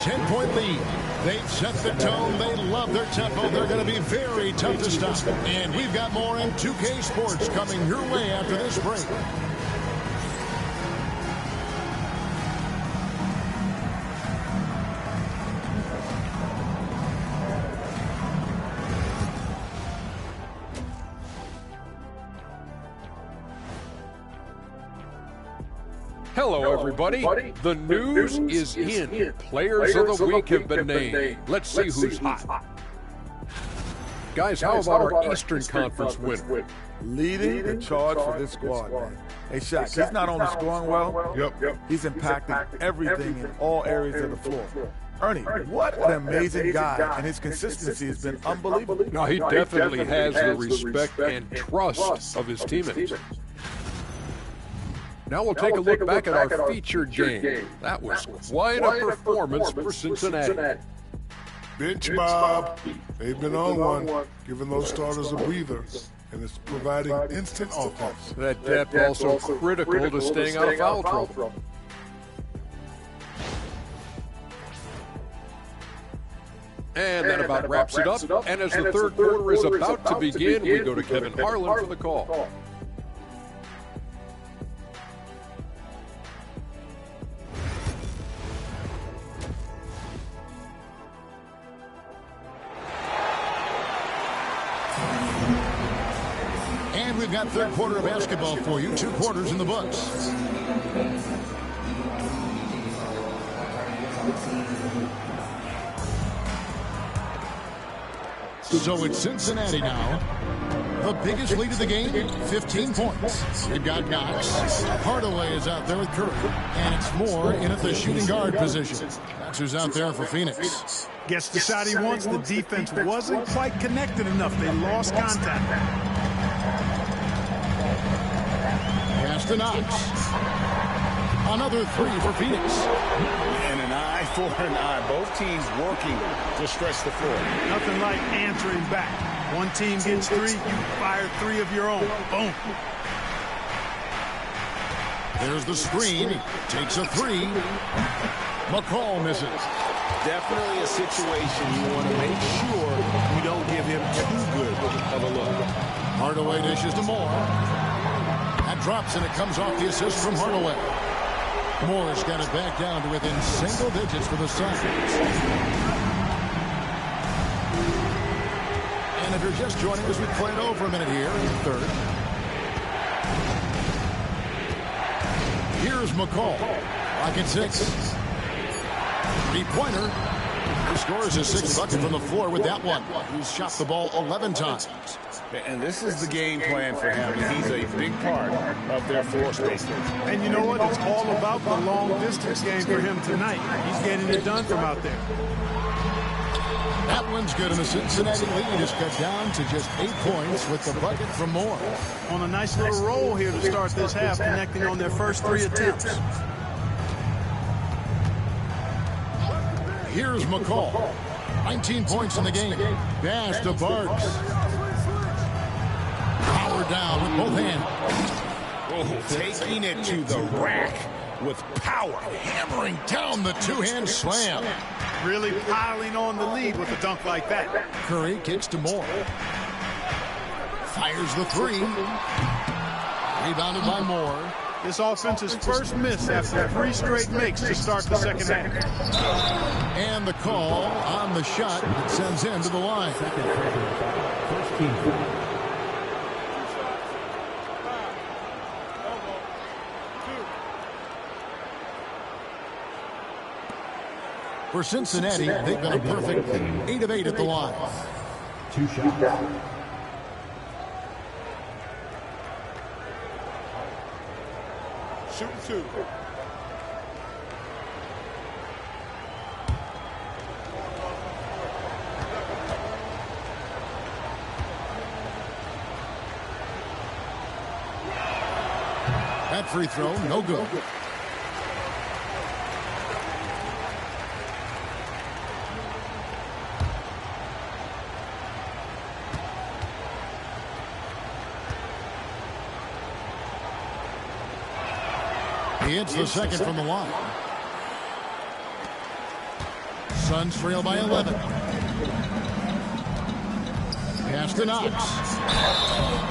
10-point lead. They've set the tone. They love their tempo. They're going to be very tough to stop. And we've got more in 2K Sports coming your way after this break. Hello, everybody. The news is in. Players of the week have been named. Let's see who's hot. Guys, how about our Eastern Conference winner? Leading the charge for this squad, man. Hey, Shaq, he's not only scoring well, he's impacting everything in all areas of the floor. Ernie, what an amazing guy, and his consistency has been unbelievable. Now, he definitely has the respect and trust of his teammates. Now we'll take a look back at our featured game. That was quite a performance for Cincinnati. Bench mob. They've been on one, giving those starters a breather, and it's providing instant offense. That depth also critical to staying out of foul trouble. And that about wraps it up. And as the third quarter is about to begin, we go to Kevin Harlan for the call. And we've got third quarter of basketball for you. 2 quarters in the books. So it's Cincinnati now. The biggest lead of the game, 15 points. They've got Knox. Hardaway is out there with Curry. And it's Moore in at the shooting guard position. That's who's out there for Phoenix. Gets the shot he wants. The defense wasn't quite connected enough. They lost contact. Pass to Knox. Another 3 for Phoenix. And an eye for an eye. Both teams working to stretch the floor. Nothing like answering back. One team gets 3, you fire 3 of your own. Boom. There's the screen. Takes a 3. McCall misses. Definitely a situation you want to make sure you don't give him too good of a look. Hardaway dishes to Moore. That drops, and it comes off the assist from Hardaway. Moore's got it back down to within single digits for the Suns. And if you're just joining us, we play it over a minute here in the third. Here's McCall. Lock at 6. 3-pointer. He scores his 6th bucket from the floor with that one. He's shot the ball 11 times. And this is the game plan for him. He's a big part of their floor space. And you know what? It's all about the long-distance game for him tonight. He's getting it done from out there. That one's good, and the Cincinnati lead is cut down to just 8 points with the bucket from Moore. On a nice little roll here to start this half, connecting on their first 3 attempts. Here's McCall. 19 points in the game. Pass to Barks. Power down with both hands. Oh, taking it to the rack with power. Hammering down the 2-hand slam. Really piling on the lead with a dunk like that. Curry kicks to Moore. Fires the 3. Rebounded by Moore. This offense's first miss after 3 straight makes to start the second half. And the call on the shot that sends him to the line. For Cincinnati, they've been a perfect 8 of 8 at the line. 2 shots. Shooting 2. That free throw, no good. He hits the second from the line. Suns trail by 11. Pass to Knox.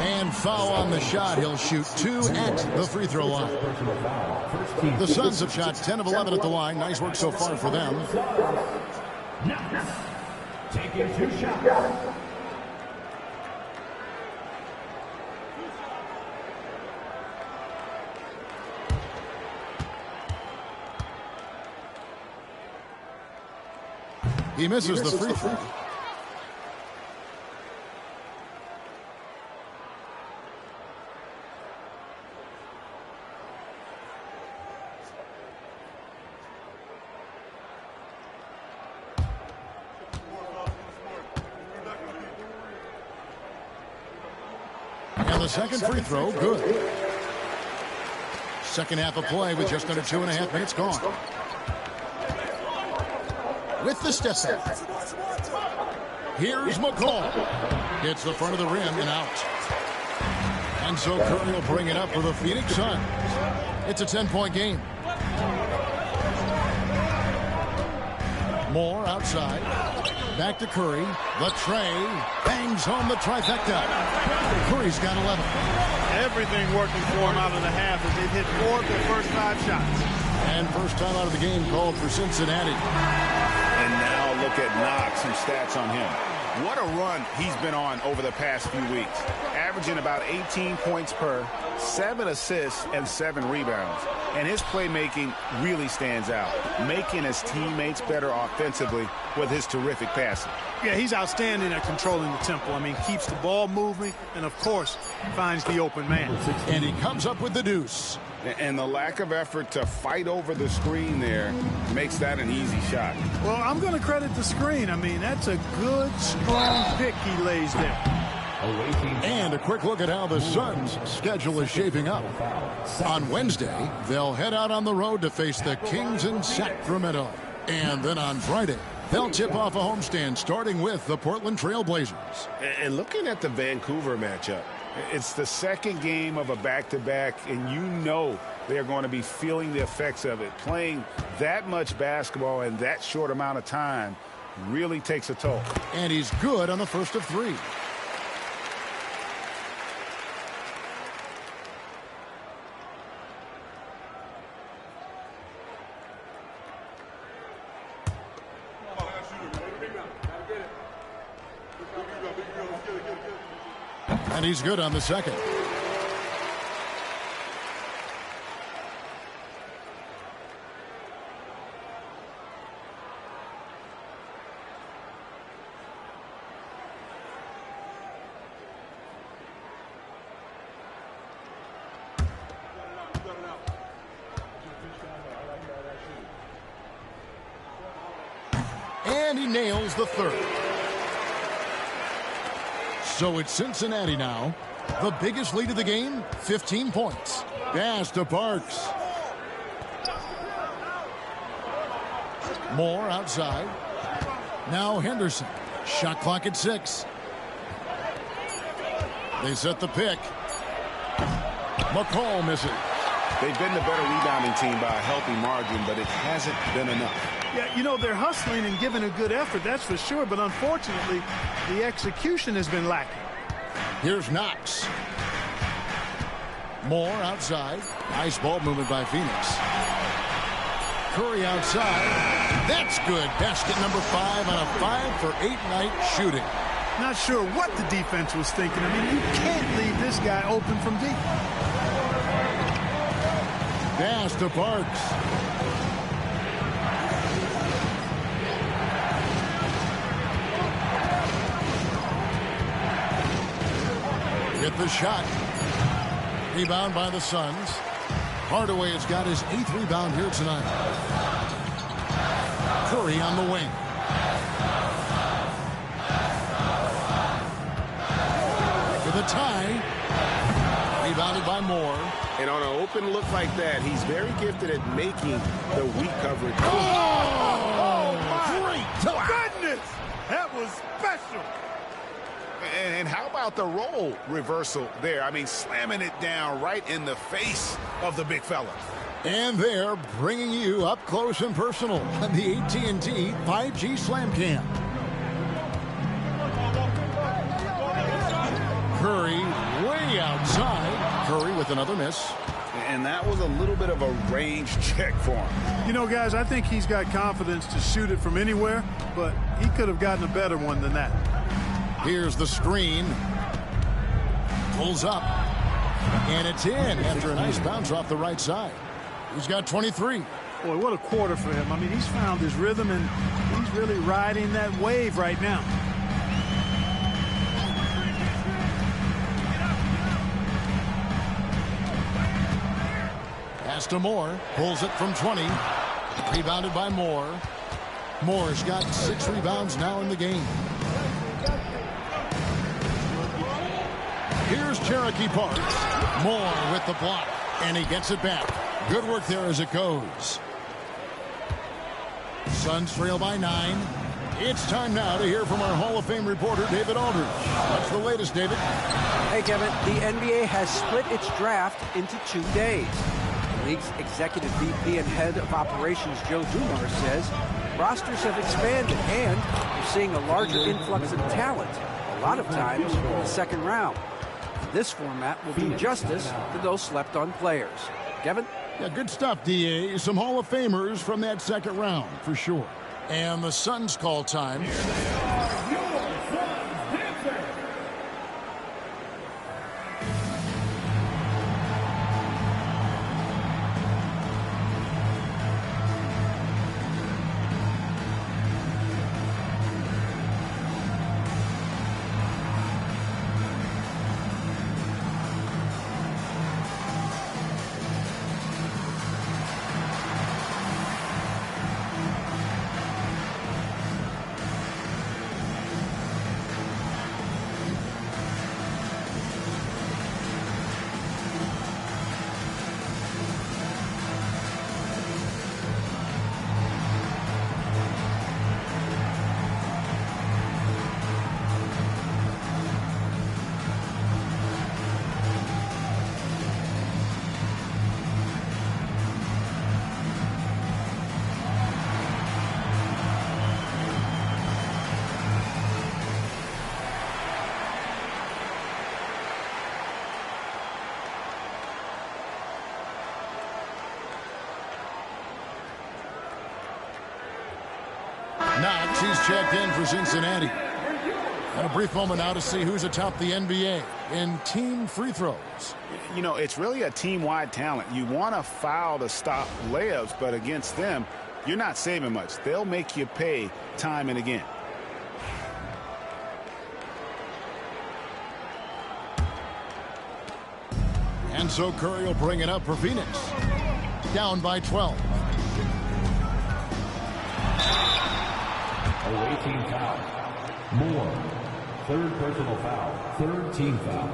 And foul on the shot. He'll shoot 2 at the free throw line. The Suns have shot 10 of 11 at the line. Nice work so far for them. Knox taking 2 shots. He misses the free throw. And the second free throw, good. Second half of play with just under 2.5 minutes gone. With the step back. Here's McCall. Hits the front of the rim and out. And so Curry will bring it up for the Phoenix Suns. It's a 10-point game. Moore outside. Back to Curry. The tray. Bangs home the trifecta. Curry's got 11. Everything working for him out of the half as they've hit 4 of their first 5 shots. And first time out of the game called for Cincinnati. And now look at Knox, some stats on him. What a run he's been on over the past few weeks. Averaging about 18 points per, 7 assists, and 7 rebounds. And his playmaking really stands out, making his teammates better offensively with his terrific passing. Yeah, he's outstanding at controlling the tempo. I mean, keeps the ball moving and, of course, finds the open man. And he comes up with the deuce. And the lack of effort to fight over the screen there makes that an easy shot. Well, I'm going to credit the screen. I mean, that's a good, strong pick he lays there. And a quick look at how the Suns' schedule is shaping up. On Wednesday, they'll head out on the road to face the Kings in Sacramento. And then on Friday, they'll tip off a homestand starting with the Portland Trail Blazers. And looking at the Vancouver matchup, it's the second game of a back-to-back, and you know they're going to be feeling the effects of it. Playing that much basketball in that short amount of time really takes a toll. And he's good on the first of 3. And he's good on the second. And he nails the third. So it's Cincinnati now. The biggest lead of the game, 15 points. Pass to Parks. Moore outside. Now Henderson. Shot clock at 6. They set the pick. McCall misses. They've been the better rebounding team by a healthy margin, but it hasn't been enough. Yeah, you know, they're hustling and giving a good effort, that's for sure. But unfortunately, the execution has been lacking. Here's Knox. Moore outside. Nice ball movement by Phoenix. Curry outside. That's good. Basket number 5 on a 5-for-8 night shooting. Not sure what the defense was thinking. I mean, you can't leave this guy open from deep. Pass to Parks. Get the shot. Rebound by the Suns. Hardaway has got his 8th rebound here tonight. Curry on the wing. To the tie. Rebounded by Moore. And on an open look like that, he's very gifted at making the weak coverage. Oh my goodness! That was special. And how about the role reversal there? I mean, slamming it down right in the face of the big fella. And they're bringing you up close and personal on the AT&T 5G Slam Cam. Curry way outside. Curry with another miss. And that was a little bit of a range check for him. You know, guys, I think he's got confidence to shoot it from anywhere, but he could have gotten a better one than that. Here's the screen. Pulls up. And it's in after a nice bounce off the right side. He's got 23. Boy, what a quarter for him. I mean, he's found his rhythm, and he's really riding that wave right now. Pass to Moore. Pulls it from 20. Rebounded by Moore. Moore's got 6 rebounds now in the game. Here's Cherokee Parks. Moore with the block. And he gets it back. Good work there as it goes. Suns trail by 9. It's time now to hear from our Hall of Fame reporter, David Aldridge. What's the latest, David? Hey, Kevin. The NBA has split its draft into 2 days. The league's executive VP and head of operations, Joe Dumars, says rosters have expanded and we're seeing a larger influx of talent, a lot of times in the second round. This format will do justice to those slept-on players. Kevin? Yeah, good stuff, D.A. Some Hall of Famers from that second round, for sure. And the Suns call time. Knox, he's checked in for Cincinnati. And a brief moment now to see who's atop the NBA in team free throws. You know, it's really a team-wide talent. You want to foul to stop layups, but against them, you're not saving much. They'll make you pay time and again. And so Curry will bring it up for Phoenix. Down by 12. Away team foul. Moore. Third personal foul. Third team foul.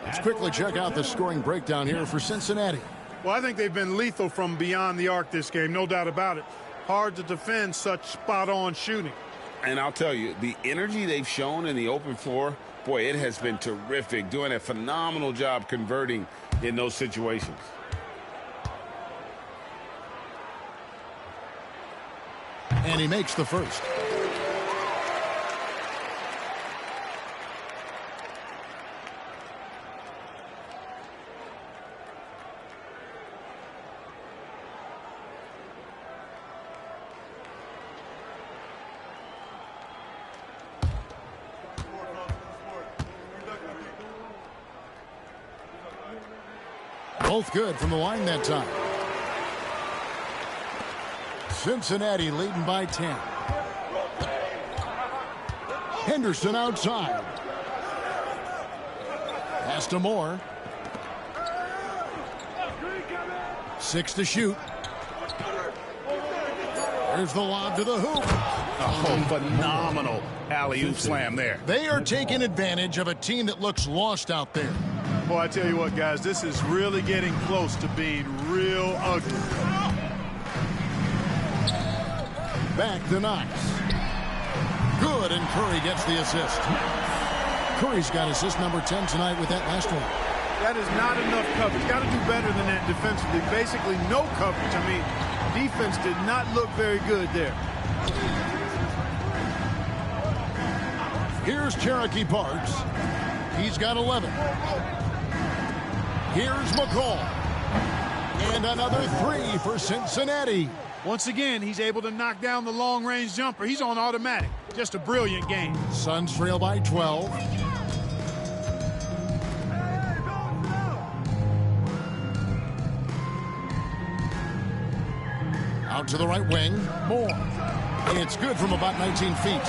Let's quickly check out the scoring breakdown here for Cincinnati. Well, I think they've been lethal from beyond the arc this game, no doubt about it. Hard to defend such spot-on shooting. And I'll tell you, the energy they've shown in the open floor, boy, it has been terrific. Doing a phenomenal job converting in those situations. And he makes the first. Both good from the line that time. Cincinnati leading by 10. Henderson outside. Pass to Moore. 6 to shoot. There's the lob to the hoop. Oh, phenomenal alley-oop slam there. They are taking advantage of a team that looks lost out there. Boy, I tell you what, guys, this is really getting close to being real ugly. Back to Knox. Good, and Curry gets the assist. Curry's got assist number 10 tonight with that last one. That is not enough coverage. Got to do better than that defensively. Basically no coverage. I mean, defense did not look very good there. Here's Cherokee Parks. He's got 11. Here's McCall. And another 3 for Cincinnati. Once again, he's able to knock down the long-range jumper. He's on automatic. Just a brilliant game. Suns trail by 12. Out to the right wing. Moore. It's good from about 19 feet.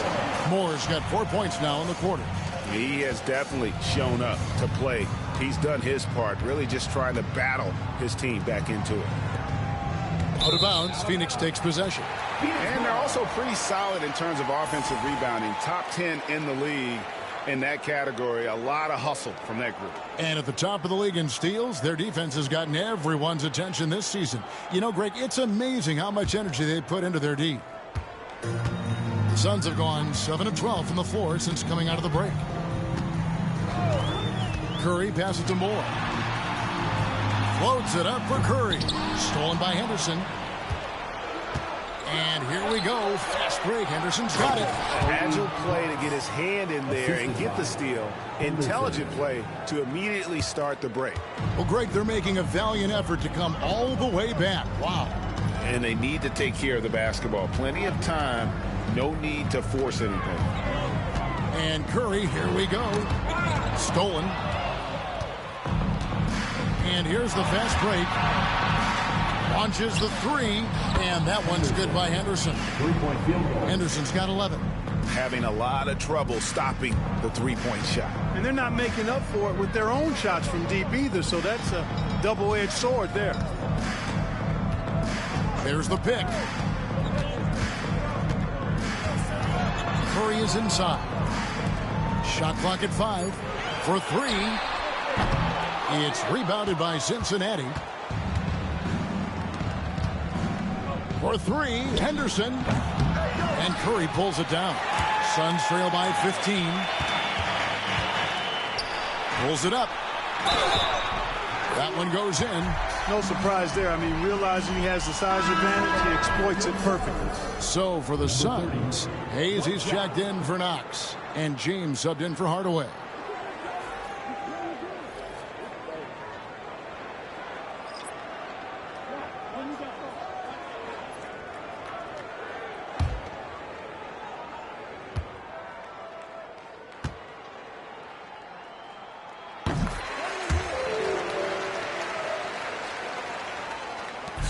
Moore's got 4 points now in the quarter. He has definitely shown up to play. He's done his part, really just trying to battle his team back into it. Out of bounds, Phoenix takes possession. And they're also pretty solid in terms of offensive rebounding. Top 10 in the league in that category. A lot of hustle from that group. And at the top of the league in steals, their defense has gotten everyone's attention this season. You know, Greg, it's amazing how much energy they put into their D. The Suns have gone 7 of 12 from the floor since coming out of the break. Curry passes to Moore. Floats it up for Curry. Stolen by Henderson. And here we go. Fast break. Henderson's got it. Agile play to get his hand in there and get the steal. Intelligent play to immediately start the break. Well, Greg, they're making a valiant effort to come all the way back. Wow. And they need to take care of the basketball. Plenty of time. No need to force anything. And Curry, here we go. Stolen. And here's the fast break. Launches the 3, and that one's good by Henderson. Henderson's got 11. Having a lot of trouble stopping the three-point shot. And they're not making up for it with their own shots from deep either, so that's a double-edged sword there. There's the pick. Curry is inside. Shot clock at 5 for 3. It's rebounded by Cincinnati. For 3, Henderson. And Curry pulls it down. Suns trail by 15. Pulls it up. That one goes in. No surprise there. I mean, realizing he has the size advantage, he exploits it perfectly. So for the Suns, Hayes is checked in for Knox. And James subbed in for Hardaway.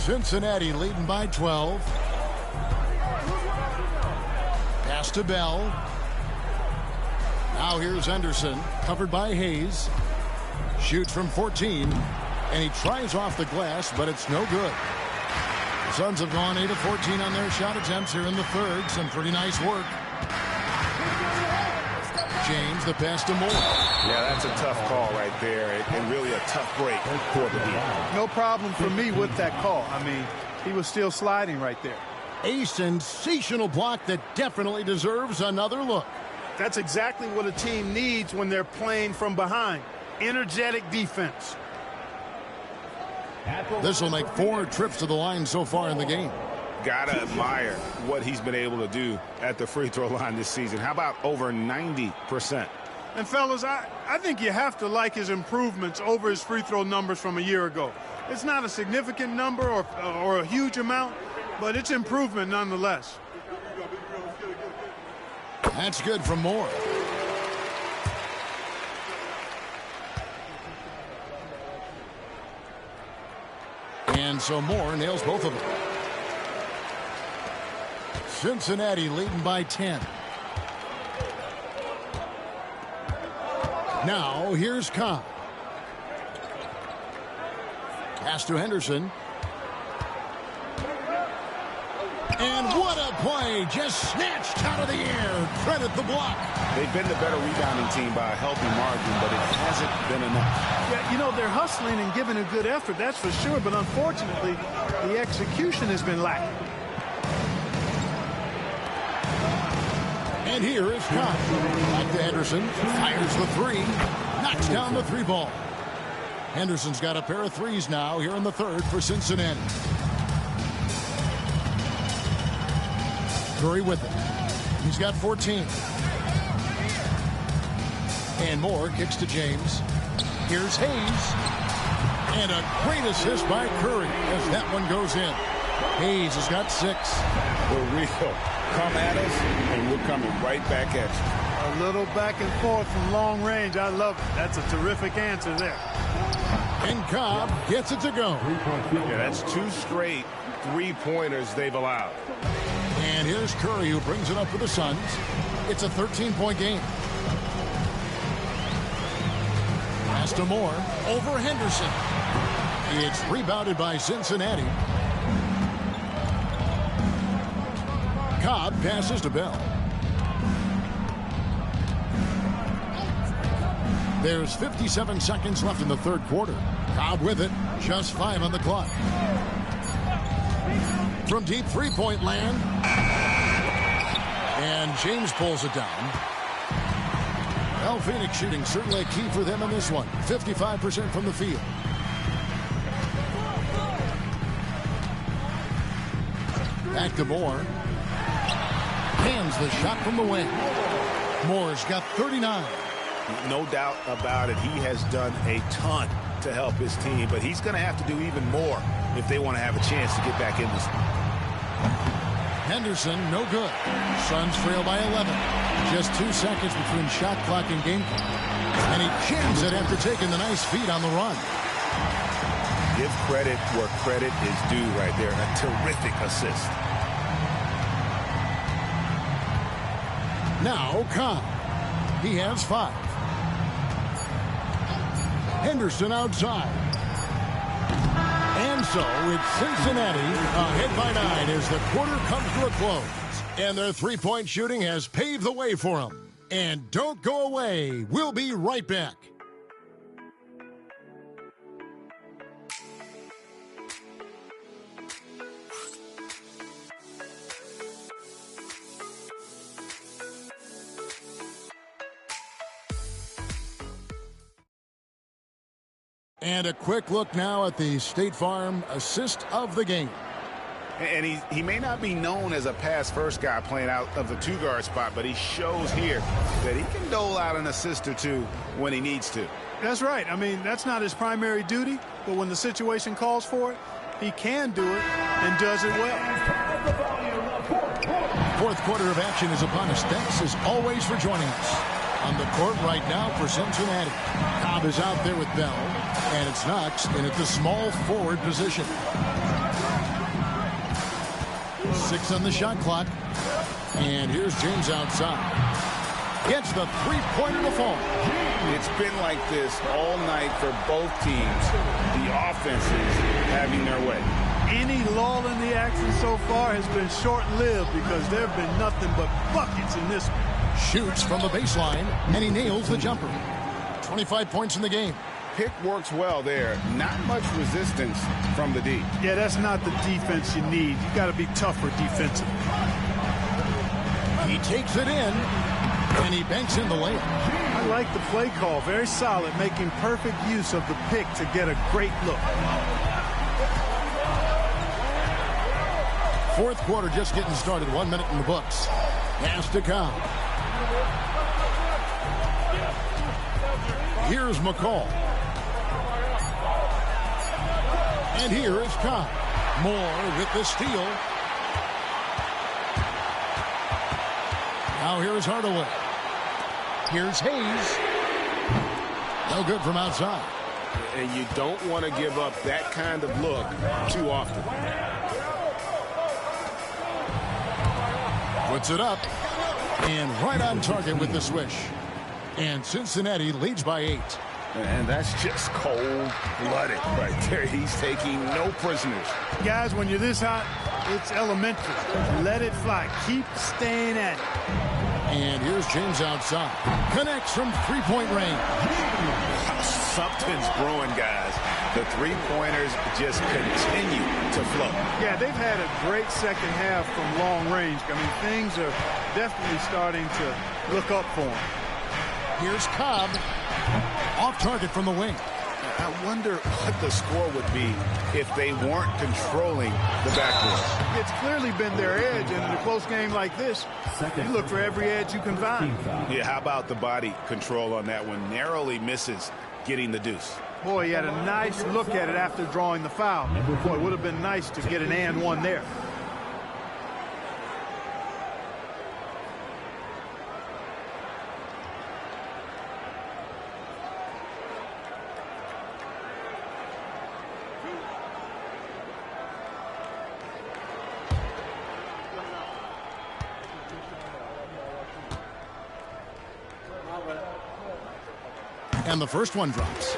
Cincinnati leading by 12. Pass to Bell. Now here's Henderson, covered by Hayes. Shoots from 14, and he tries off the glass, but it's no good. The Suns have gone 8 of 14 on their shot attempts here in the third. Some pretty nice work. James, the pass to Moore. Yeah, that's a tough call right there, and really a tough break for the Heat. No problem for me with that call. I mean, he was still sliding right there. A sensational block that definitely deserves another look. That's exactly what a team needs when they're playing from behind. Energetic defense. This will make 4 trips to the line so far in the game. Gotta admire what he's been able to do at the free throw line this season. How about over 90%? And fellas, I think you have to like his improvements over his free throw numbers from a year ago. It's not a significant number or a huge amount, but it's improvement nonetheless. That's good from Moore. And so Moore nails both of them. Cincinnati leading by 10. Now here's Cobb. Pass to Henderson. And what a play, just snatched out of the air. Credit the block. They've been the better rebounding team by a healthy margin, but it hasn't been enough. Yeah, you know, they're hustling and giving a good effort, that's for sure, but unfortunately, the execution has been lacking. And here is Cobb. Back to Henderson. Fires the 3. Knocks down the 3 ball. Henderson's got a pair of threes now here in the third for Cincinnati. Curry with it. He's got 14. And Moore kicks to James. Here's Hayes. And a great assist by Curry as that one goes in. Hayes has got 6. For real. Come at us, and we're coming right back at you. A little back and forth from long range. I love it. That's a terrific answer there. And Cobb gets it to go. Yeah, that's 2 straight three-pointers they've allowed. And here's Curry who brings it up for the Suns. It's a 13-point game. Pass to Moore over Henderson. It's rebounded by Cincinnati. Cobb passes to Bell. There's 57 seconds left in the third quarter. Cobb with it. Just 5 on the clock. From deep three-point land. And James pulls it down. Well, Phoenix shooting certainly a key for them in this one. 55% from the field. Back to Moore. Hands the shot from the wing. Moore's got 39. No doubt about it. He has done a ton to help his team, but he's going to have to do even more if they want to have a chance to get back in this one. Henderson, no good. Suns trail by 11. Just 2 seconds between shot clock and game clock. And he jams it after taking the nice feed on the run. Give credit where credit is due right there. A terrific assist. Now Cobb. He has 5. Henderson outside. And so it's Cincinnati ahead by 9 as the quarter comes to a close. And their three-point shooting has paved the way for them. And don't go away. We'll be right back. And a quick look now at the State Farm assist of the game. And he may not be known as a pass-first guy playing out of the 2-guard spot, but he shows here that he can dole out an assist or 2 when he needs to. That's right. I mean, that's not his primary duty, but when the situation calls for it, he can do it and does it well. Fourth quarter of action is upon us. Thanks as always for joining us. On the court right now for Cincinnati. Cobb is out there with Bell, and it's Knox in at the small forward position. 6 on the shot clock. And here's James outside. Gets the three-pointer to fall. It's been like this all night for both teams. The offenses having their way. Any lull in the action so far has been short-lived because there have been nothing but buckets in this one. Shoots from the baseline, and he nails the jumper. 25 points in the game. Pick works well there. Not much resistance from the D. Yeah, that's not the defense you need. You got to be tougher defensively. He takes it in, and he banks in the layup. I like the play call. Very solid, making perfect use of the pick to get a great look. Fourth quarter just getting started. 1 minute in the books. Pass to Cobb. Here's McCall. And here is Cobb. Moore with the steal. Now here's Hardaway. Here's Hayes. No good from outside. And you don't want to give up that kind of look too often. Puts it up. And right on target with the swish. And Cincinnati leads by 8. And that's just cold-blooded right there. He's taking no prisoners. Guys, when you're this hot, it's elementary. Let it fly. Keep staying at it. And here's James outside. Connects from three-point range. Something's brewing, guys. The three-pointers just continue to flow. Yeah, they've had a great second half from long range. I mean, things are definitely starting to look up for them. Here's Cobb. Off target from the wing. I wonder what the score would be if they weren't controlling the backboard. It's clearly been their edge, and in a close game like this, you look for every edge you can find. Yeah, how about the body control on that one? Narrowly misses getting the deuce. Boy, he had a nice look at it after drawing the foul. Boy, it would have been nice to get an and one there. And the first one drops.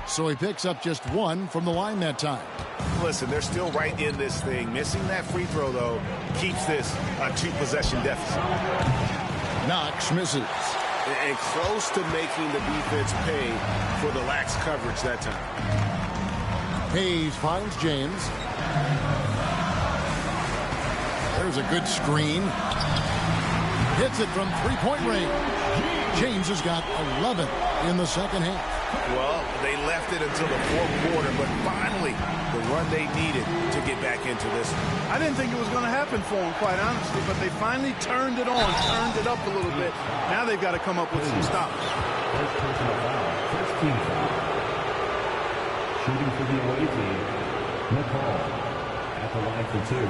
So he picks up just one from the line that time. Listen, they're still right in this thing. Missing that free throw, though, keeps this a 2-possession deficit. Knox misses. And close to making the defense pay for the lax coverage that time. Hayes finds James. There's a good screen. Hits it from three-point range. James has got 11 in the second half. Well, they left it until the fourth quarter, but finally the run they needed to get back into this. I didn't think it was going to happen for them, quite honestly, but they finally turned it on, turned it up a little bit. Now they've got to come up with some stops. First personal foul, first team foul. Shooting for the away team, McCall at the line for two.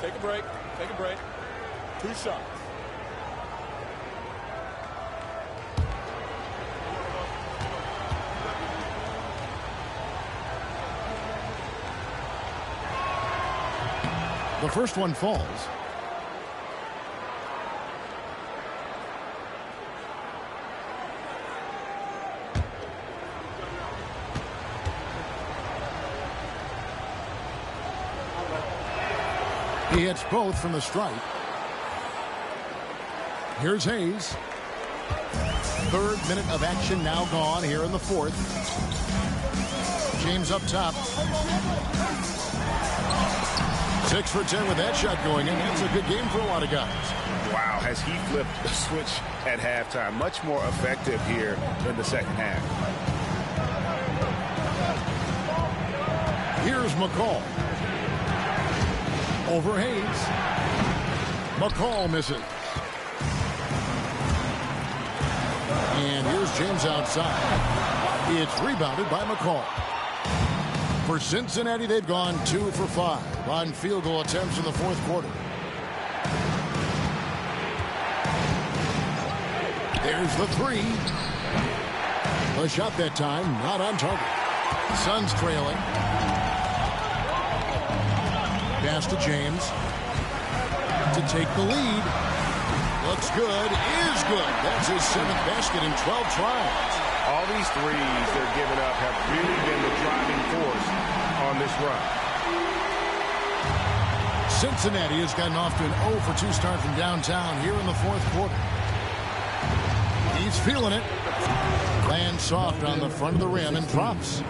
Take a break. Take a break. 2 shots. The first one falls. He hits both from the stripe. Here's Hayes. Third minute of action now gone here in the fourth. James up top. 6 for 10 with that shot going in. That's a good game for a lot of guys. Wow, has he flipped the switch at halftime. Much more effective here in the second half. Here's McCall. Over Hayes. McCall misses. And here's James outside. It's rebounded by McCall. For Cincinnati, they've gone 2 for 5 on field goal attempts in the fourth quarter. There's the three. A shot that time, not on target. Suns trailing. Pass to James to take the lead. Looks good, is good. That's his 7th basket in 12 tries. All these threes they're giving up have really been the driving force on this run. Cincinnati has gotten off to an 0 for 2 start from downtown here in the fourth quarter. He's feeling it. Lands soft on the front of the rim and drops.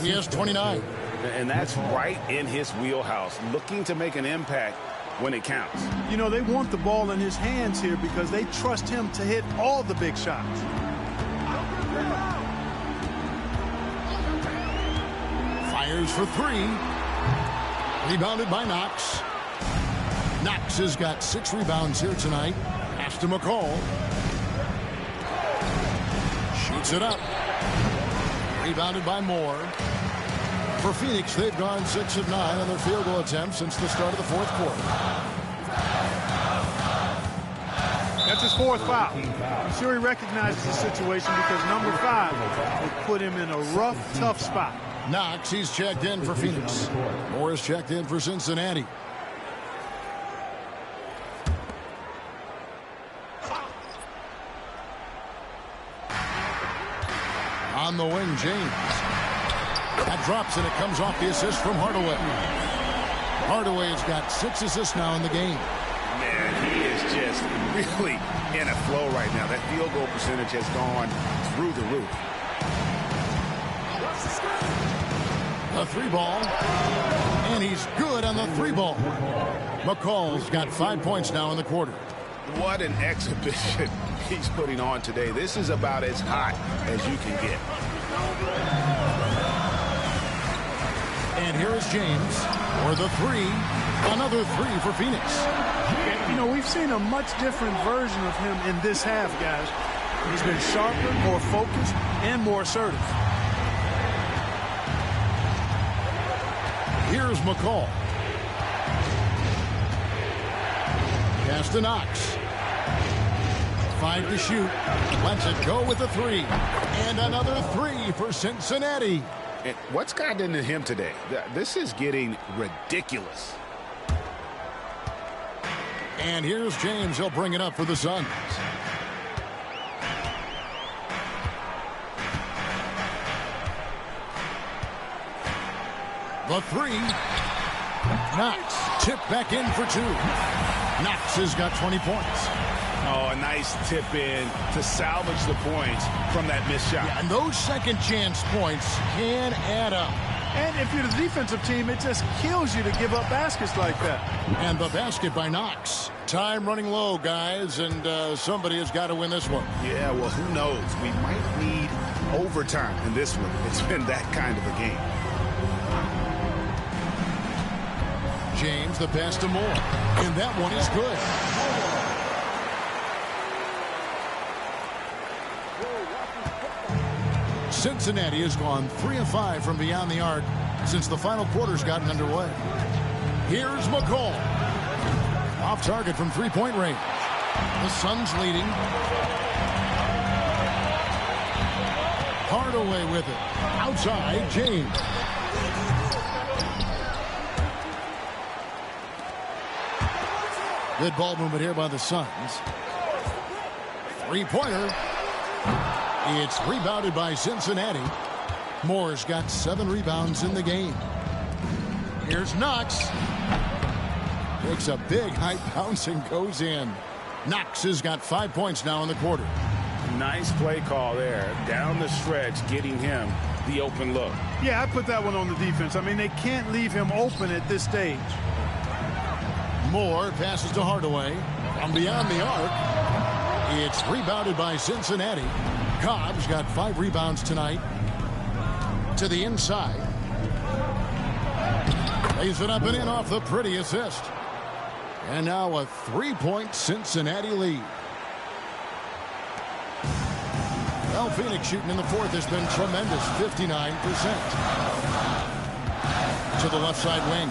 He has 29. And that's right in his wheelhouse, looking to make an impact when it counts. You know, they want the ball in his hands here because they trust him to hit all the big shots. Fires for 3. Rebounded by Knox. Knox has got 6 rebounds here tonight. Pass to McCall. Shoots it up. Rebounded by Moore. For Phoenix, they've gone 6 of 9 on their field goal attempts since the start of the fourth quarter. That's his 4th foul. I'm sure he recognizes the situation because number 5 would put him in a rough, tough spot. Knox, he's checked in for Phoenix. Moore is checked in for Cincinnati. On the wing, James. That drops and it comes off the assist from Hardaway. Hardaway has got 6 assists now in the game. Man, he is just really in a flow right now. That field goal percentage has gone through the roof. A 3-ball, and he's good on the 3-ball. McCall's got 5 points now in the quarter. What an exhibition he's putting on today. This is about as hot as you can get. And here is James for the 3. Another 3 for Phoenix. You know, we've seen a much different version of him in this half, guys. He's been sharper, more focused, and more assertive. Here's McCall. Pass to Knox. 5 to shoot. Lets it go with the 3. And another 3 for Cincinnati. And what's gotten into him today? This is getting ridiculous. And here's James. He'll bring it up for the Suns. The 3. Knox tipped back in for 2. Knox has got 20 points. Oh, a nice tip in to salvage the points from that missed shot. Yeah, and those second chance points can add up. And if you're the defensive team, it just kills you to give up baskets like that. And the basket by Knox. Time running low, guys, and somebody has got to win this one. Yeah, well, who knows? We might need overtime in this one. It's been that kind of a game. James, the pass to Moore. And that one is good. Cincinnati has gone 3 of 5 from beyond the arc since the final quarter's gotten underway. Here's McCall. Off target from three-point range. The Suns leading. Hardaway with it. Outside, James. Good ball movement here by the Suns. Three-pointer. It's rebounded by Cincinnati. Moore's got 7 rebounds in the game. Here's Knox. Takes a big high bounce and goes in. Knox has got 5 points now in the quarter. Nice play call there. Down the stretch, getting him the open look. Yeah, I put that one on the defense. I mean, they can't leave him open at this stage. Moore passes to Hardaway. From beyond the arc, it's rebounded by Cincinnati. Cobb's got 5 rebounds tonight. To the inside. Lays it up and in off the pretty assist. And now a 3-point Cincinnati lead. Well, Phoenix shooting in the fourth has been tremendous, 59%. To the left side wing.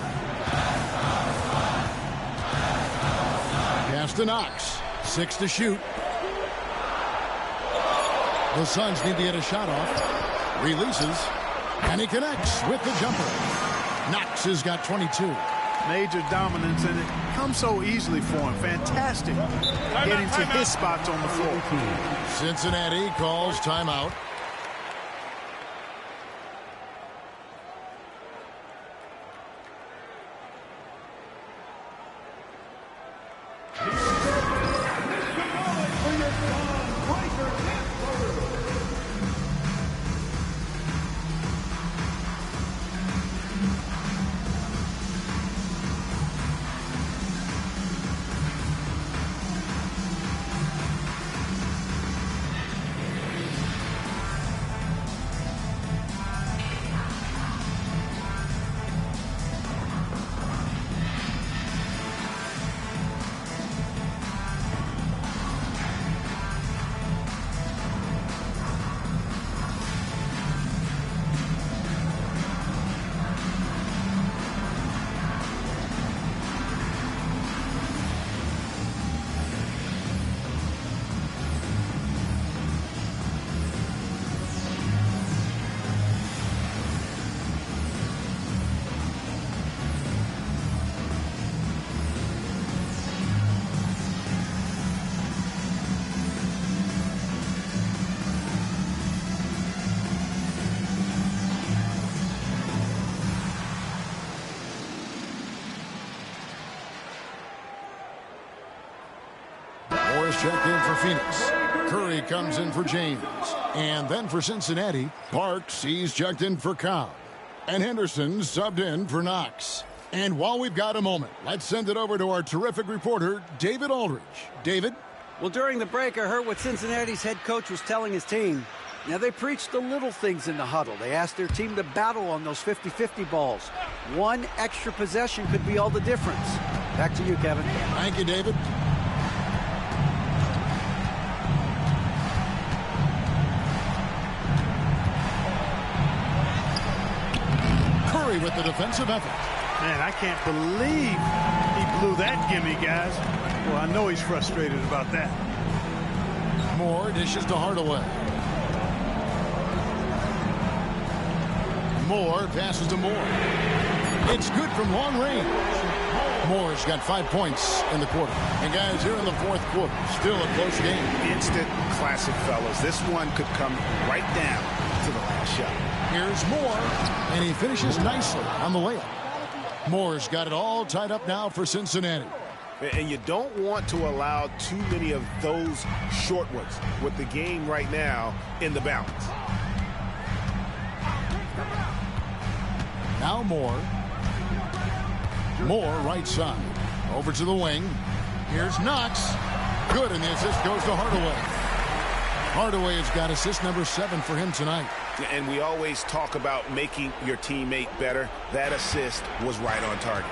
Pass to Knox. 6 to shoot. The Suns need to get a shot off. Releases. And he connects with the jumper. Knox has got 22. Major dominance, and it comes so easily for him. Fantastic getting to his spots on the floor. Cincinnati calls timeout. checked in for Phoenix. Curry comes in for James. And then for Cincinnati, Parks, he's checked in for Cobb. And Henderson subbed in for Knox. And while we've got a moment, let's send it over to our terrific reporter, David Aldridge. David? Well, during the break, I heard what Cincinnati's head coach was telling his team. Now, they preached the little things in the huddle. They asked their team to battle on those 50-50 balls. One extra possession could be all the difference. Back to you, Kevin. Thank you, David. Curry with the defensive effort. Man, I can't believe he blew that gimme, guys. Well, I know he's frustrated about that. Moore dishes to Hardaway. Moore passes to Moore. It's good from long range. Moore's got 5 points in the quarter. And guys, here in the fourth quarter, still a close game. Instant classic, fellas. This one could come right down to the last shot. Here's Moore, and he finishes nicely on the layup. Moore's got it all tied up now for Cincinnati. And you don't want to allow too many of those short ones with the game right now in the balance. Now Moore. Moore right side. Over to the wing. Here's Knox. Good, and the assist goes to Hardaway. Hardaway has got assist number 7 for him tonight. And we always talk about making your teammate better. That assist was right on target.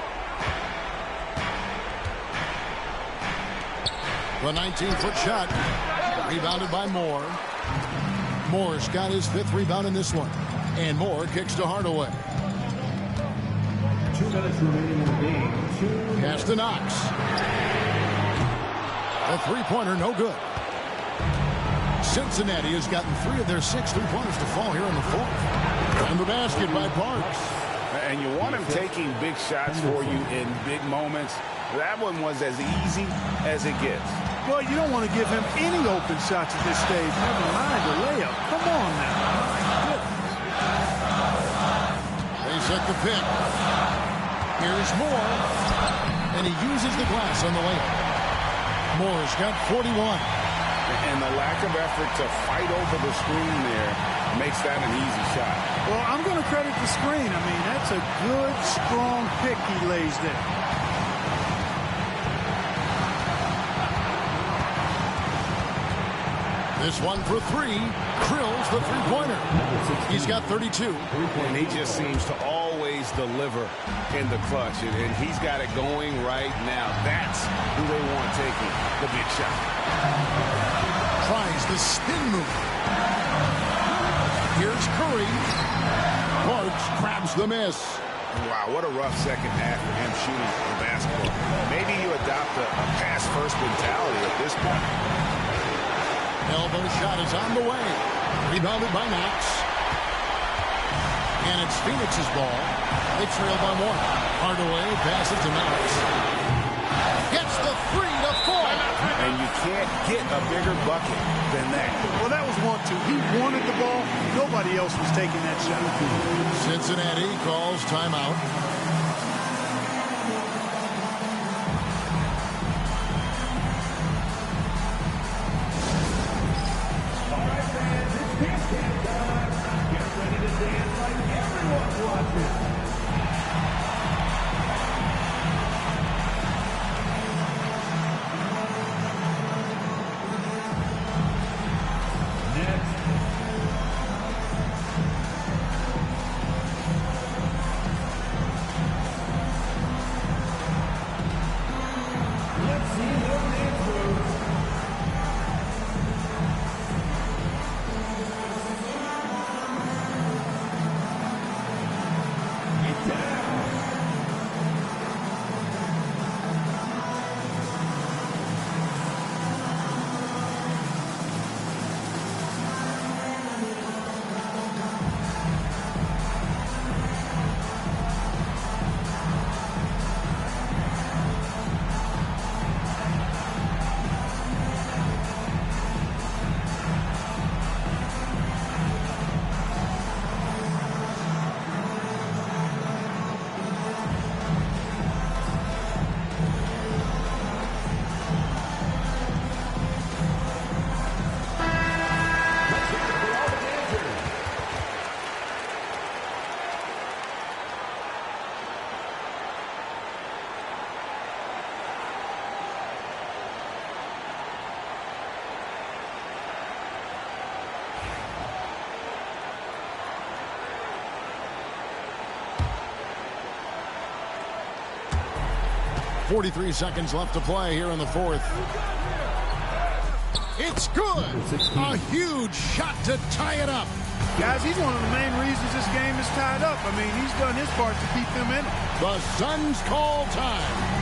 The 19-foot shot. Rebounded by Moore. Moore's got his 5th rebound in this one. And Moore kicks to Hardaway. 2 minutes remaining in the game. Pass to Knox. A three-pointer, no good. Cincinnati has gotten 3 of their 6 three-pointers to fall here in the fourth. And the basket by Parks. And you want him taking big shots for you in big moments. That one was as easy as it gets. Well, you don't want to give him any open shots at this stage. Never mind the layup. Come on now. They set the pick. Here's Moore. And he uses the glass on the layup. Moore's got 41. And the lack of effort to fight over the screen there makes that an easy shot. Well, I'm going to credit the screen. I mean, that's a good, strong pick he lays there. This one for 3. Drills the three-pointer. He's got 32. And he just seems to always deliver in the clutch. And he's got it going right now. That's who they want taking the big shot. Tries the spin move. Here's Curry. Parks grabs the miss. Wow, what a rough second half for him shooting the basketball. Maybe you adopt a pass-first mentality at this point. Elbow shot is on the way. Rebounded by Knox. And it's Phoenix's ball. They trail by 1. Hardaway passes to Knox. Gets the 3 to fall. And you can't get a bigger bucket than that. Well, that was 1-2. He wanted the ball. Nobody else was taking that shot. Cincinnati calls timeout. 43 seconds left to play here in the fourth. It's good. A huge shot to tie it up. Guys, he's one of the main reasons this game is tied up. I mean, he's done his part to keep them in it. The Suns call time.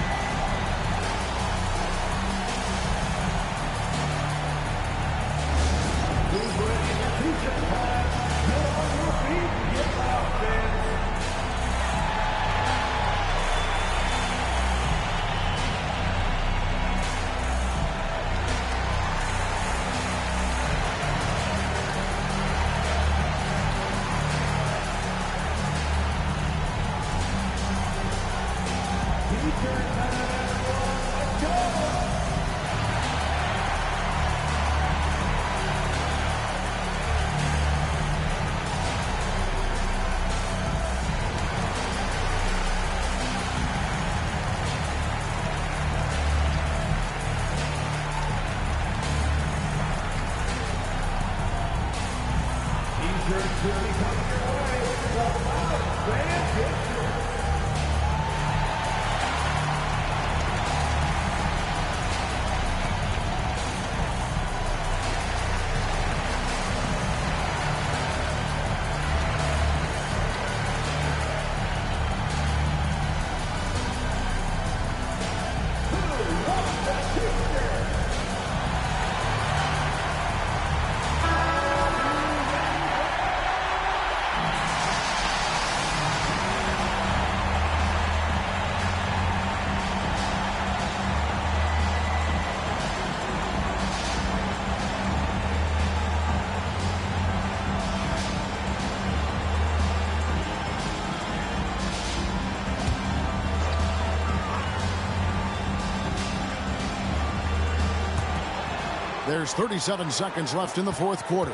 There's 37 seconds left in the fourth quarter.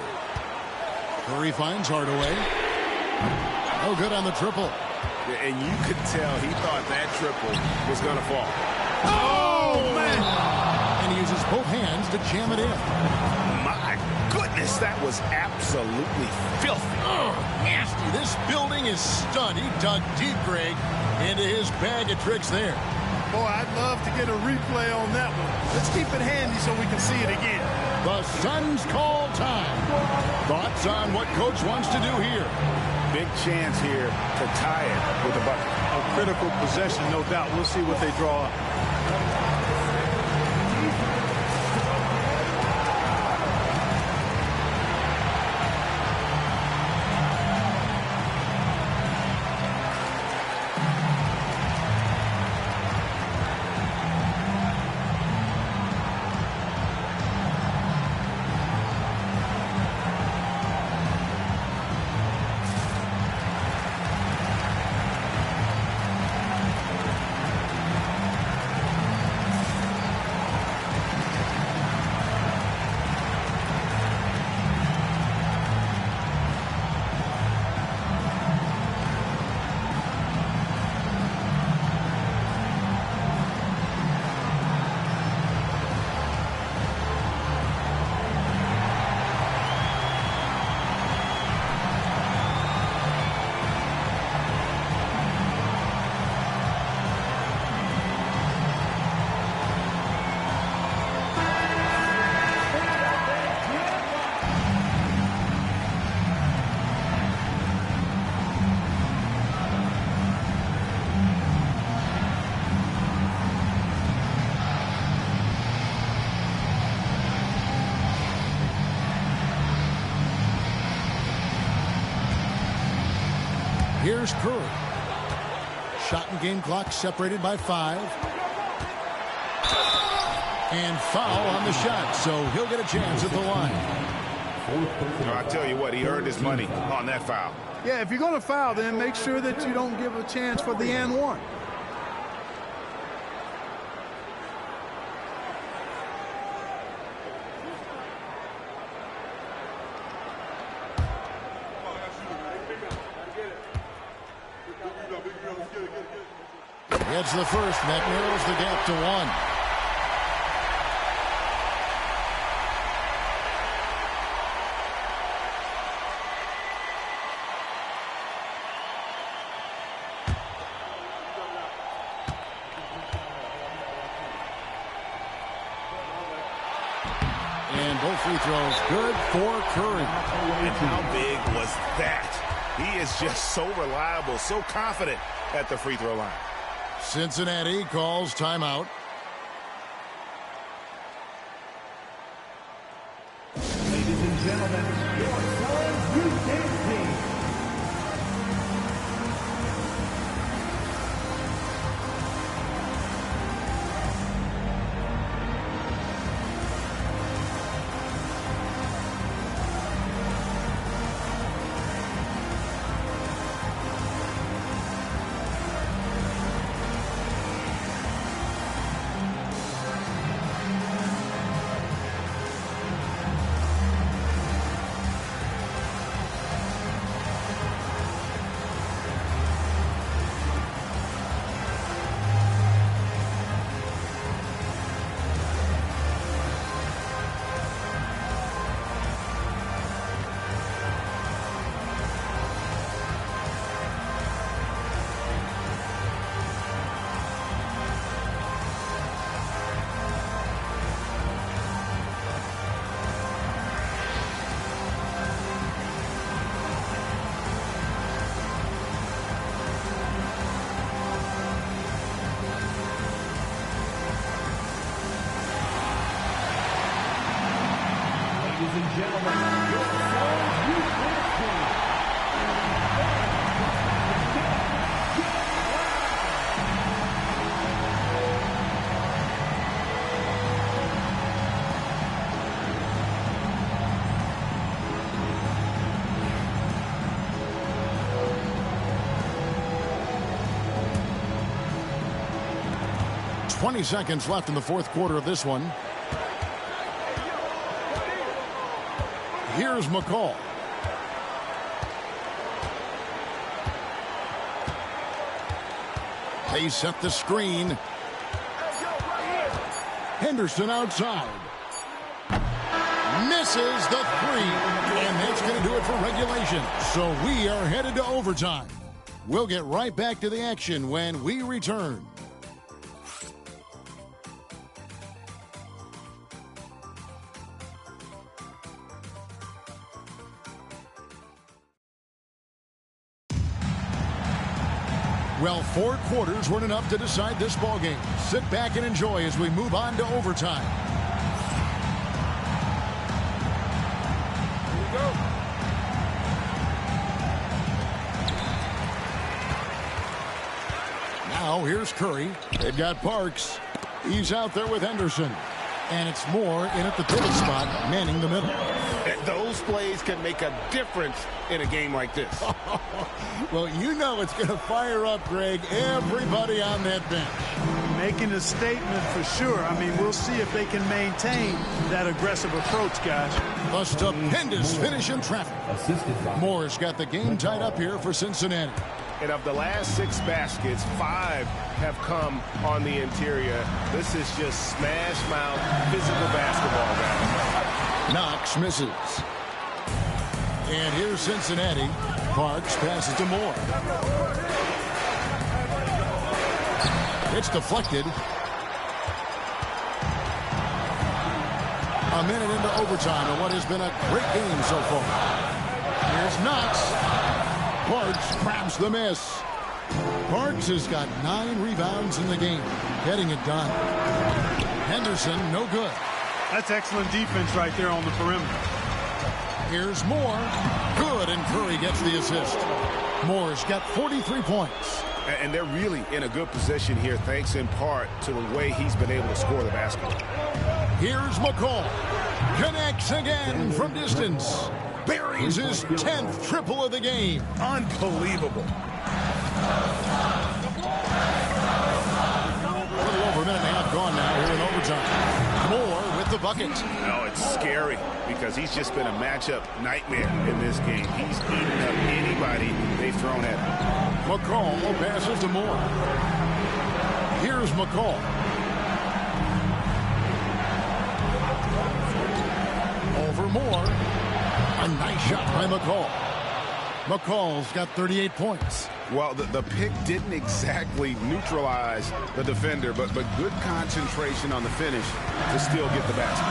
Curry finds Hardaway. No good on the triple. Yeah, and you could tell he thought that triple was going to fall. Oh, man! And he uses both hands to jam it in. My goodness, that was absolutely filthy. Oh, nasty. This building is stunned. He dug deep, Greg, into his bag of tricks there. Boy, I'd love to get a replay on that one. Let's keep it handy so we can see it again. The Suns call time. Thoughts on what Coach wants to do here? Big chance here to tie it with a bucket. A critical possession, no doubt. We'll see what they draw up. Here's Curry. Shot and game clock separated by 5. And foul on the shot, so he'll get a chance at the line. I tell you what, he earned his money on that foul. Yeah, if you're going to foul, then make sure that you don't give a chance for the and one. Gets the first, and that narrows the gap to 1. And both free throws good for Curry. And how big was that? He is just so reliable, so confident at the free throw line. Cincinnati calls timeout. Ladies and gentlemen, your Suns Youth Dance Team. Ladies and gentlemen, your Suns Youth Dance Team. 20 seconds left in the fourth quarter of this one. Here's McCall. They set the screen. Henderson outside. Misses the three. And that's going to do it for regulation. So we are headed to overtime. We'll get right back to the action when we return. Well, 4 quarters weren't enough to decide this ballgame. Sit back and enjoy as we move on to overtime. Here we go. Now here's Curry. They've got Parks. He's out there with Henderson. And it's Moore in at the pivot spot, manning the middle. Those plays can make a difference in a game like this. Well, you know it's going to fire up, Greg, everybody on that bench. Making a statement for sure. I mean, we'll see if they can maintain that aggressive approach, guys. A stupendous finish in traffic. Assisted by Moore's got the game tied up here for Cincinnati. And of the last 6 baskets, 5 have come on the interior. This is just smash mouth physical basketball, guys. Knox misses. And here's Cincinnati. Parks passes to Moore. It's deflected. A minute into overtime in what has been a great game so far. Here's Knox. Parks grabs the miss. Parks has got 9 rebounds in the game, getting it done. Henderson, no good. That's excellent defense right there on the perimeter. Here's Moore. Good, and Curry gets the assist. Moore's got 43 points. And they're really in a good position here, thanks in part to the way he's been able to score the basketball. Here's McCall. Connects again from distance. Buries his 10th triple of the game. Unbelievable. A little over a minute and a half gone now here in overtime. Moore with the bucket. Oh, it's scary because he's just been a matchup nightmare in this game. He's eaten up anybody they've thrown at him. McCall passes to Moore. Here's McCall. Over Moore. A nice shot by McCall. McCall's got 38 points. Well, the pick didn't exactly neutralize the defender, but good concentration on the finish to still get the basket.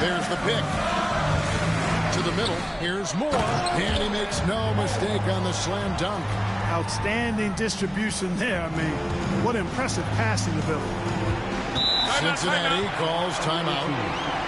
There's the pick. To the middle. Here's Moore. And he makes no mistake on the slam dunk. Outstanding distribution there. I mean, what impressive passing ability. Cincinnati calls timeout.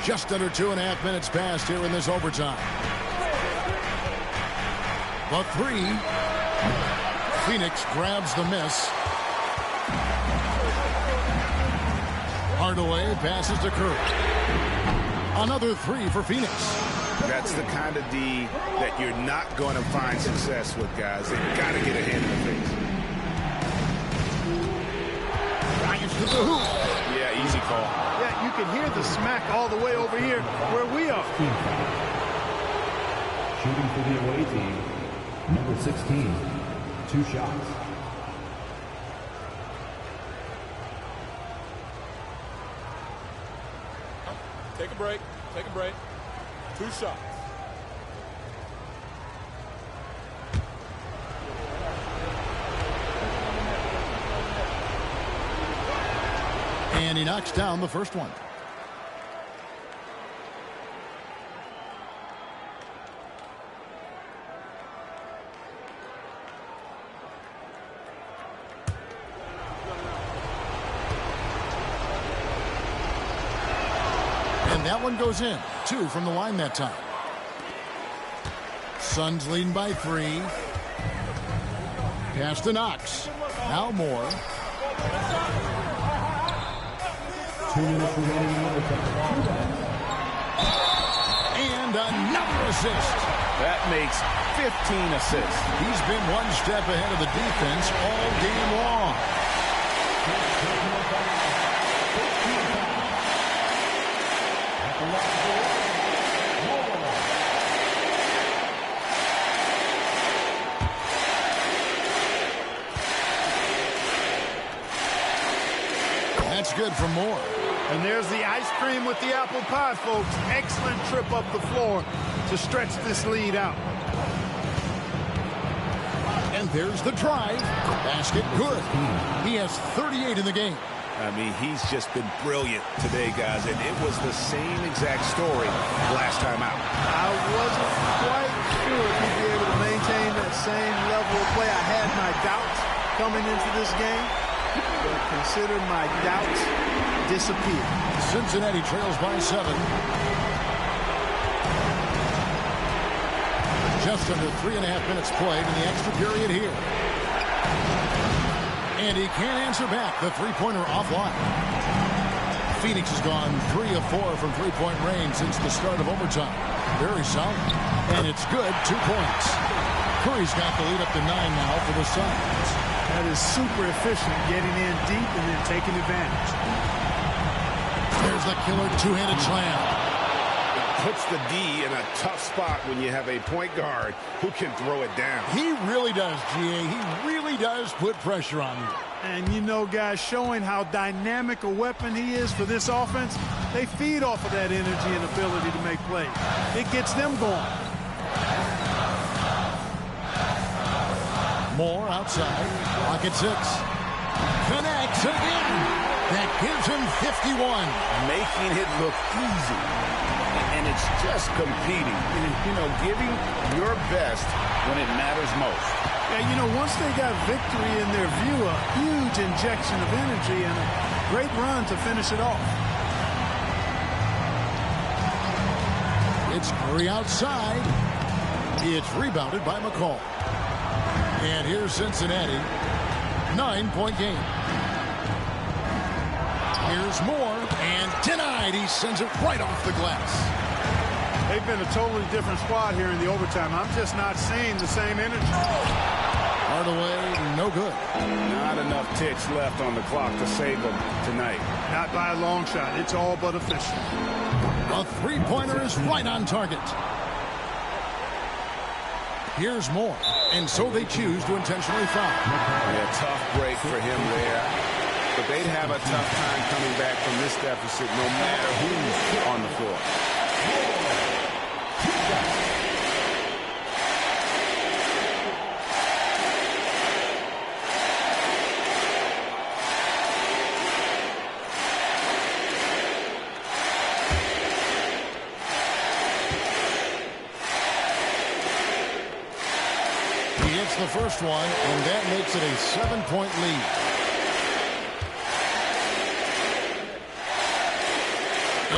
Just under 2.5 minutes passed here in this overtime. The three. Phoenix grabs the miss. Hardaway passes to Curry. Another three for Phoenix. That's the kind of D that you're not going to find success with, guys. They've got to get a hand in the face. Bryant to the hoop. Yeah, easy call. Yeah, you can hear the smack all the way over here where we are. Shooting for the away team, number 16, 2 shots. Take a break. Take a break. 2 shots. And he knocks down the first one. And that one goes in. 2 from the line that time. Suns leading by 3. Pass to Knox. Now Moore. 2 minutes remaining in overtime. And another assist. That makes 15 assists. He's been one step ahead of the defense all game long. That's good for Moore. And there's the ice cream with the apple pie, folks. Excellent trip up the floor to stretch this lead out. And there's the drive. Basket good. He has 38 in the game. I mean, he's just been brilliant today, guys, and it was the same exact story last time out. I wasn't quite sure if he'd be able to maintain that same level of play. I had my doubts coming into this game, but consider my doubts disappear. Cincinnati trails by 7. Just under 3.5 minutes played in the extra period here. And he can't answer back. The three-pointer offline. Phoenix has gone 3 of 4 from three-point range since the start of overtime. Very solid. And it's good, 2 points. Curry's got the lead up to 9 now for the Suns. That is super efficient, getting in deep and then taking advantage. There's the killer two-handed slam. Puts the D in a tough spot when you have a point guard who can throw it down. He really does, GA. He really does put pressure on you. And you know, guys, showing how dynamic a weapon he is for this offense, they feed off of that energy and ability to make plays. It gets them going. Moore outside. Clock at 6. Connects again. That gives him 51. Making it look easy. And it's just competing. You know, giving your best when it matters most. Yeah, you know, once they got victory in their view, a huge injection of energy and a great run to finish it off. It's Curry outside. It's rebounded by McCall. And here's Cincinnati. 9-point game. Here's Moore. And denied. He sends it right off the glass. They've been a totally different squad here in the overtime. I'm just not seeing the same energy. Hardaway, no good. Not enough ticks left on the clock to save them tonight. Not by a long shot. It's all but official. A three-pointer is right on target. Here's Moore. And so they choose to intentionally foul. Yeah, tough break for him there. But they'd have a tough time coming back from this deficit no matter who's on the floor. The first one, and that makes it a 7-point lead.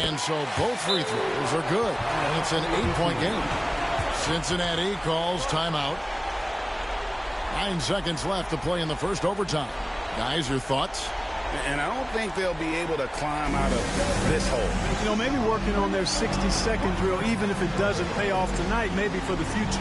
And so both free throws are good, and it's an 8-point game. Cincinnati calls timeout. 9 seconds left to play in the first overtime. Guys, your thoughts? And I don't think they'll be able to climb out of this hole. You know, maybe working on their 60-second drill, even if it doesn't pay off tonight, maybe for the future.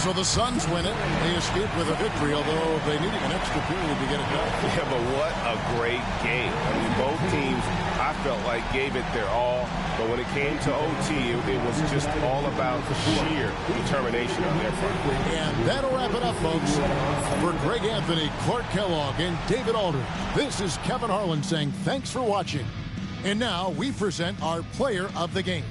So the Suns win it. They escape with a victory, although they needed an extra period to get it done. Yeah, but what a great game. I mean, both teams, I felt like, gave it their all. But when it came to OT, it was just all about sheer determination on their part. And that'll wrap it up, folks. For Greg Anthony, Clark Kellogg, and David Aldridge, this is Kevin Harlan saying thanks for watching. And now we present our player of the game.